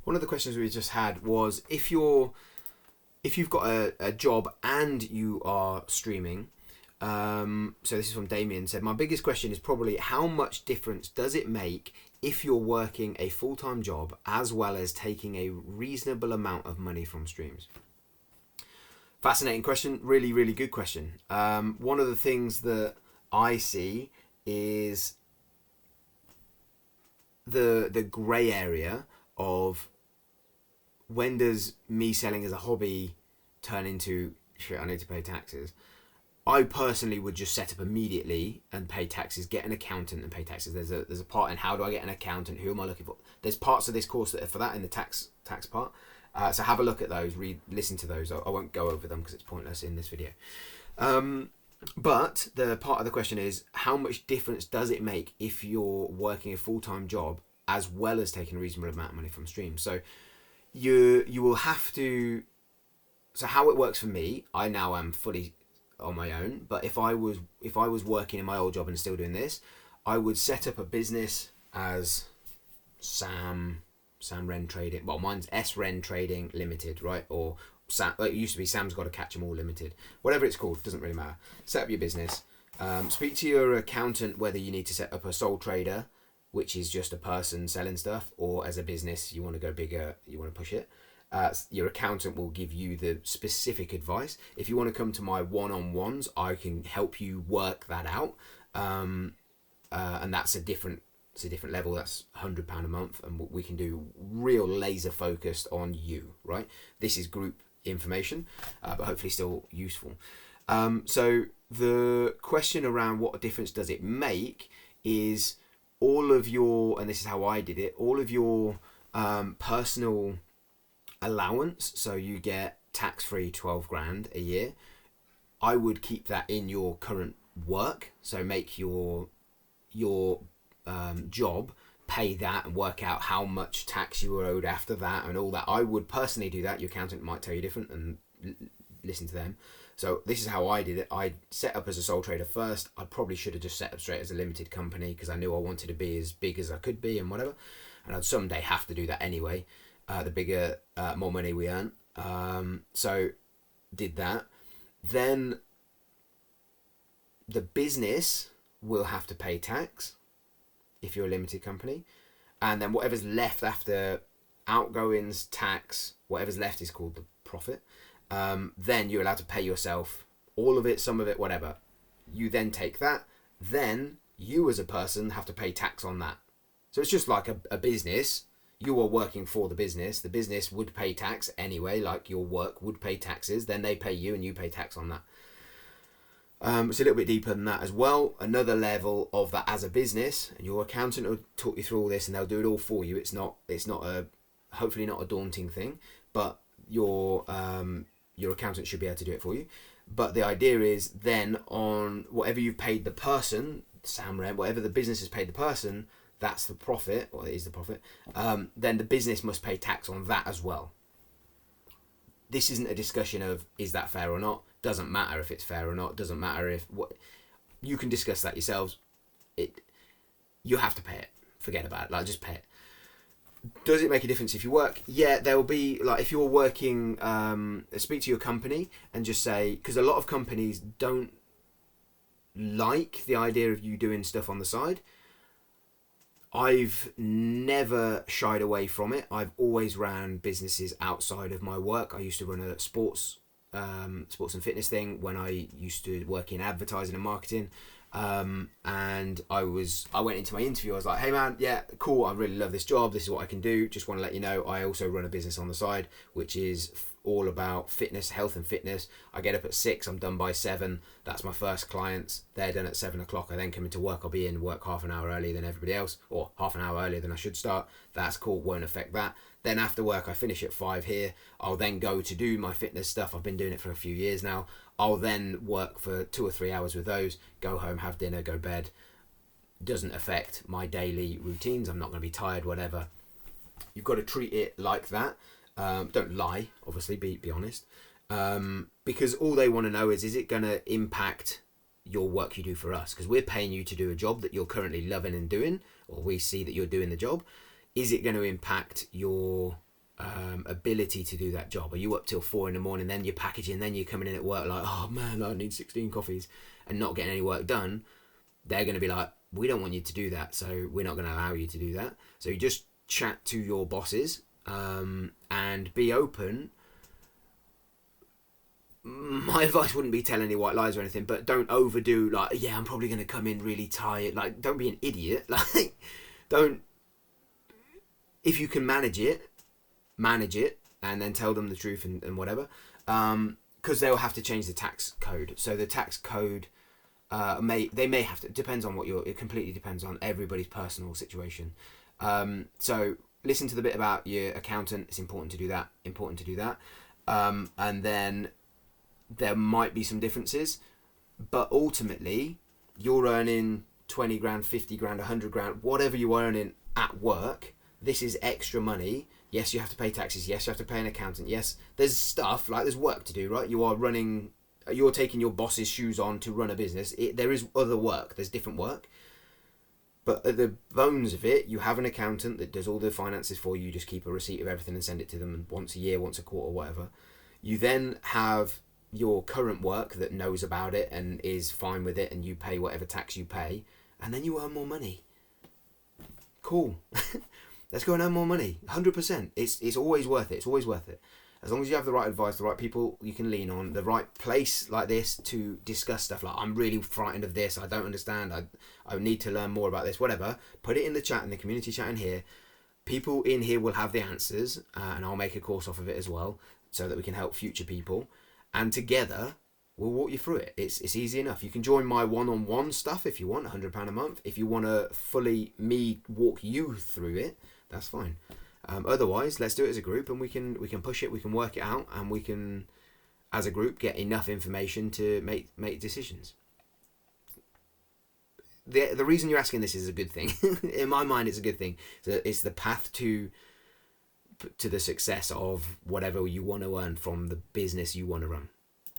One of the questions we just had was if you've got a job and you are streaming. So this is from Damien. Said my biggest question is probably how much difference does it make if you're working a full-time job as well as taking a reasonable amount of money from streams? Fascinating question. Really, really good question. One of the things that I see is the grey area of when does me selling as a hobby turn into shit, I need to pay taxes. I personally would just set up immediately and pay taxes, get an accountant and pay taxes. There's a part in how do I get an accountant, who am I looking for? There's parts of this course that are for that in the tax part. So have a look at those, listen to those. I won't go over them because it's pointless in this video. But the part of the question is how much difference does it make if you're working a full-time job as well as taking a reasonable amount of money from streams? So you will have to. So how it works for me, I now am fully on my own. But if I was working in my old job and still doing this, I would set up a business as Sam Wren Trading. Well, mine's S Wren Trading Limited, right? Or it used to be Sam's Got to Catch 'Em All Limited. Whatever it's called, doesn't really matter. Set up your business. Speak to your accountant whether you need to set up a sole trader, which is just a person selling stuff, or as a business you want to go bigger, you want to push it. Your accountant will give you the specific advice. If you want to come to my one-on-ones, I can help you work that out. And that's a different level. That's £100 a month, and we can do real laser focused on you, right? This is group information, but hopefully still useful. So the question around what difference does it make is all of your, and this is how I did it, all of your personal allowance. So you get tax-free 12 grand a year. I would keep that in your current work. So make your job pay that and work out how much tax you were owed after that and all that. I would personally do that. Your accountant might tell you different, and listen to them. So this is how I did it. I set up as a sole trader first. I probably should have just set up straight as a limited company because I knew I wanted to be as big as I could be and whatever. And I'd someday have to do that anyway. The bigger, more money we earn. So did that. Then the business will have to pay tax if you're a limited company. And then whatever's left after outgoings, tax, whatever's left is called the profit. Then you're allowed to pay yourself all of it, some of it, whatever. You then take that. Then you as a person have to pay tax on that. So it's just like a business. You are working for the business. The business would pay tax anyway, like your work would pay taxes. Then they pay you and you pay tax on that. It's a little bit deeper than that as well. Another level of that as a business, and your accountant will talk you through all this and they'll do it all for you. It's not hopefully not a daunting thing, but your accountant should be able to do it for you. But the idea is then on whatever you've paid the person, Sam Wren, whatever the business has paid the person, that's the profit, or it is the profit. Then the business must pay tax on that as well. This isn't a discussion of is that fair or not. Doesn't matter if it's fair or not. Doesn't matter if what you can discuss that yourselves. You have to pay it. Forget about it. Like just pay it. Does it make a difference if you work? Yeah, there will be like if you're working. Speak to your company and just say, because a lot of companies don't like the idea of you doing stuff on the side. I've never shied away from it. I've always ran businesses outside of my work. I used to run a sports and fitness thing when I used to work in advertising and marketing. And I went into my interview. I was like, hey man, yeah, cool. I really love this job. This is what I can do. Just want to let you know, I also run a business on the side, which is all about fitness, health and fitness. I get up at 6, I'm done by 7. That's my first clients. They're done at 7 o'clock. I then come into work. I'll be in work half an hour earlier than everybody else, or half an hour earlier than I should start. That's cool. Won't affect that. Then after work, I finish at 5 here. I'll then go to do my fitness stuff. I've been doing it for a few years now. I'll then work for 2 or 3 hours with those, go home, have dinner, go bed. Doesn't affect my daily routines. I'm not going to be tired, whatever. You've got to treat it like that. Don't lie, obviously, be honest. Because all they want to know is it going to impact your work you do for us? Because we're paying you to do a job that you're currently loving and doing, or we see that you're doing the job. Is it going to impact your ability to do that job? Are you up till 4 a.m, then you're packaging, then you're coming in at work like, oh man, I need 16 coffees, and not getting any work done? They're going to be like, we don't want you to do that, so we're not going to allow you to do that. So you just chat to your bosses, and be open. My advice wouldn't be tell any white lies or anything, but don't overdo, like, yeah, I'm probably going to come in really tired. Like, don't be an idiot. Like, don't, if you can manage it, and then tell them the truth and whatever. Because they'll have to change the tax code. So the tax code, may have to, depends on it completely depends on everybody's personal situation. So listen to the bit about your accountant. It's important to do that. And then there might be some differences, but ultimately you're earning 20 grand, 50 grand, 100 grand, whatever you're earning at work. This is extra money. Yes, you have to pay taxes. Yes, you have to pay an accountant. Yes, there's stuff, like there's work to do, right? You're taking your boss's shoes on to run a business. There is other work. There's different work. But at the bones of it, you have an accountant that does all the finances for you. You just keep a receipt of everything and send it to them once a year, once a quarter, whatever. You then have your current work that knows about it and is fine with it, and you pay whatever tax you pay, and then you earn more money. Cool. Let's go and earn more money. 100%. It's always worth it. It's always worth it. As long as you have the right advice, the right people you can lean on, the right place like this to discuss stuff like, I'm really frightened of this, I don't understand, I need to learn more about this, whatever. Put it in the chat, in the community chat in here. People in here will have the answers, and I'll make a course off of it as well, so that we can help future people. And together, we'll walk you through it. It's easy enough. You can join my one-on-one stuff if you want, £100 a month. If you want to fully me walk you through it, that's fine. Otherwise, let's do it as a group, and we can push it, we can work it out, and we can, as a group, get enough information to make decisions. The reason you're asking this is a good thing. In my mind, it's a good thing. So it's the path to the success of whatever you want to earn from the business you want to run.